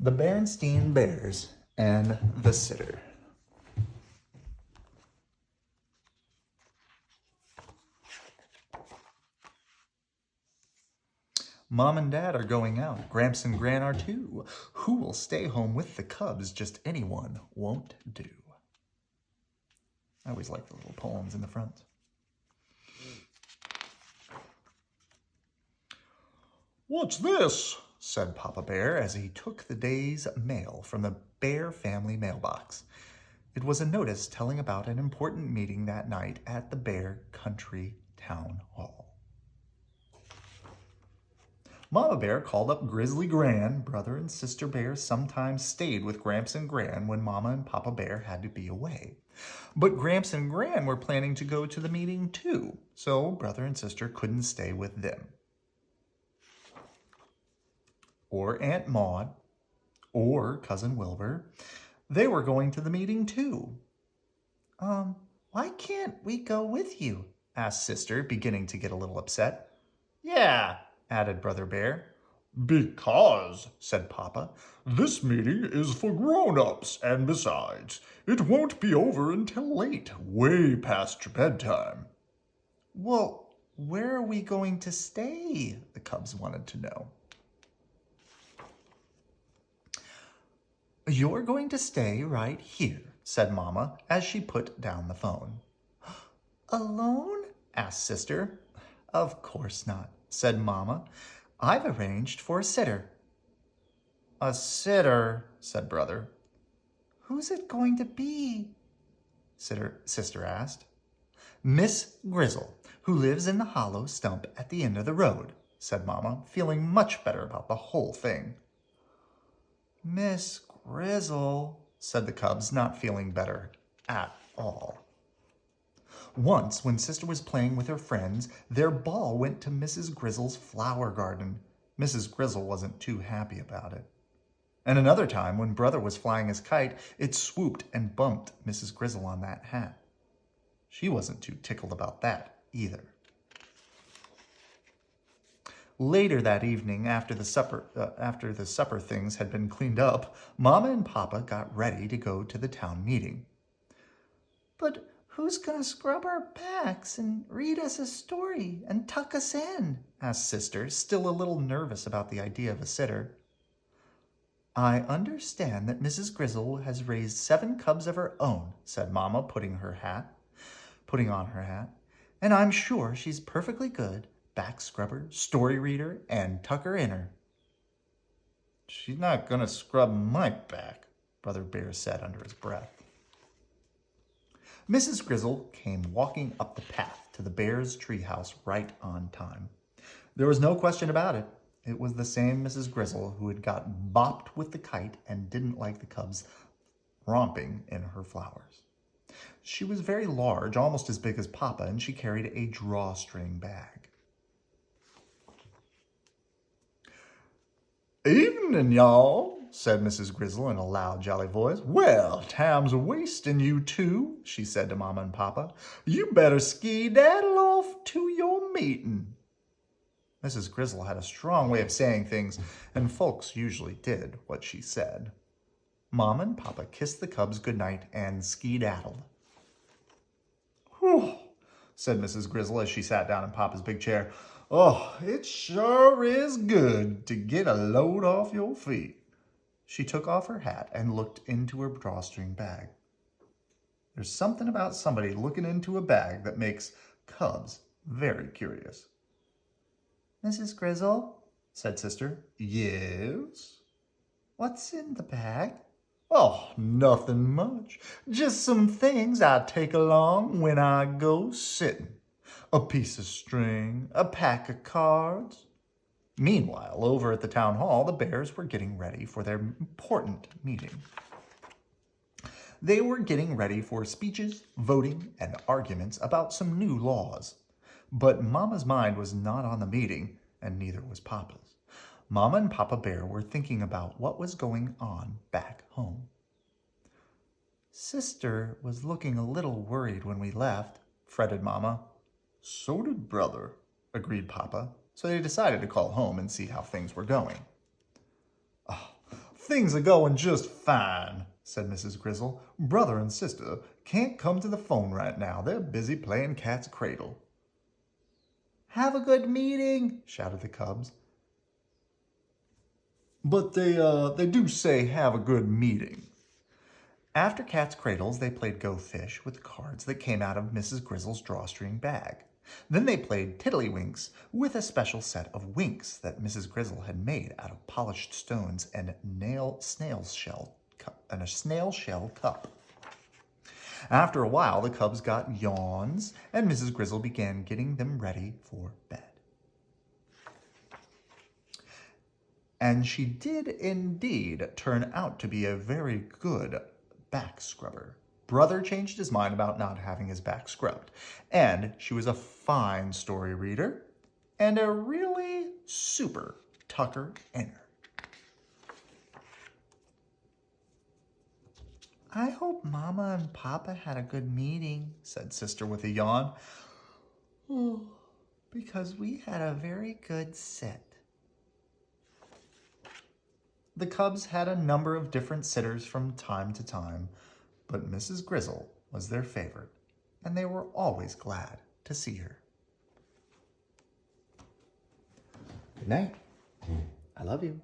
The Berenstain Bears and the Sitter. Mom and Dad are going out. Gramps and Gran are too. Who will stay home with the cubs? Just anyone won't do. I always like the little poems in the front. "What's this?" said Papa Bear as he took the day's mail from the Bear family mailbox. It was a notice telling about an important meeting that night at the Bear Country Town Hall. Mama Bear called up Grizzly Gran. Brother and Sister Bear sometimes stayed with Gramps and Gran when Mama and Papa Bear had to be away. But Gramps and Gran were planning to go to the meeting too, so Brother and Sister couldn't stay with them. Or Aunt Maud, or Cousin Wilbur. They were going to the meeting too. Why can't we go with you?" asked Sister, beginning to get a little upset. "Yeah," added Brother Bear. "Because," said Papa, "this meeting is for grown-ups, and besides, it won't be over until late, way past your bedtime." "Well, where are we going to stay?" the cubs wanted to know. "You're going to stay right here," said Mama as she put down the phone. "Alone?" asked Sister. "Of course not," said Mama. "I've arranged for a sitter." "A sitter," said Brother. "Who's it going to be?" Sister asked. "Miss Grizzle, who lives in the hollow stump at the end of the road," said Mama, feeling much better about the whole thing. "Miss Grizzle," said the cubs, not feeling better at all. Once, when Sister was playing with her friends, their ball went to Mrs. Grizzle's flower garden. Mrs. Grizzle wasn't too happy about it. And another time, when Brother was flying his kite, it swooped and bumped Mrs. Grizzle on that hat. She wasn't too tickled about that either. Later that evening, after the supper things had been cleaned up, Mama and Papa got ready to go to the town meeting. "But who's going to scrub our backs and read us a story and tuck us in?" asked Sister, still a little nervous about the idea of a sitter. "I understand that Mrs. Grizzle has raised 7 cubs of her own," said Mama, putting on her hat, "and I'm sure she's perfectly good back scrubber, story reader, and tucker inner." "She's not going to scrub my back," Brother Bear said under his breath. Mrs. Grizzle came walking up the path to the Bear's treehouse right on time. There was no question about it. It was the same Mrs. Grizzle who had got bopped with the kite and didn't like the cubs romping in her flowers. She was very large, almost as big as Papa, and she carried a drawstring bag. "Evening, y'all," said Mrs. Grizzle in a loud, jolly voice. "Well, time's a-wasting you two," she said to Mama and Papa. "You better ski-daddle off to your meeting." Mrs. Grizzle had a strong way of saying things, and folks usually did what she said. Mama and Papa kissed the cubs goodnight and ski-daddled. "Whew," said Mrs. Grizzle as she sat down in Papa's big chair. "Oh, it sure is good to get a load off your feet." She took off her hat and looked into her drawstring bag. There's something about somebody looking into a bag that makes cubs very curious. "Mrs. Grizzle," said Sister. "Yes?" "What's in the bag?" "Oh, nothing much. Just some things I take along when I go sitting. A piece of string, a pack of cards." Meanwhile, over at the town hall, the Bears were getting ready for their important meeting. They were getting ready for speeches, voting, and arguments about some new laws. But Mama's mind was not on the meeting, and neither was Papa's. Mama and Papa Bear were thinking about what was going on back home. "Sister was looking a little worried when we left," fretted Mama. "So did Brother," agreed Papa. So they decided to call home and see how things were going. "Oh, Things are going just fine, said Mrs. Grizzle. Brother and sister can't come to the phone right now. They're busy playing cat's cradle. Have a good meeting, shouted the cubs. But they do say have a good meeting. After cat's cradles, they played Go Fish with cards that came out of Mrs. Grizzle's drawstring bag. Then they played Tiddlywinks with a special set of winks that Mrs. Grizzle had made out of polished stones and a snail shell cup. After a while, the cubs got yawns, and Mrs. Grizzle began getting them ready for bed. And she did indeed turn out to be a very good back scrubber. Brother changed his mind about not having his back scrubbed, and she was a fine story reader and a really super tucker-inner. I hope Mama and Papa had a good meeting, said Sister with a yawn. Oh, because we had a very good sit. The cubs had a number of different sitters from time to time, but Mrs. Grizzle was their favorite, and they were always glad to see her. Good night. I love you.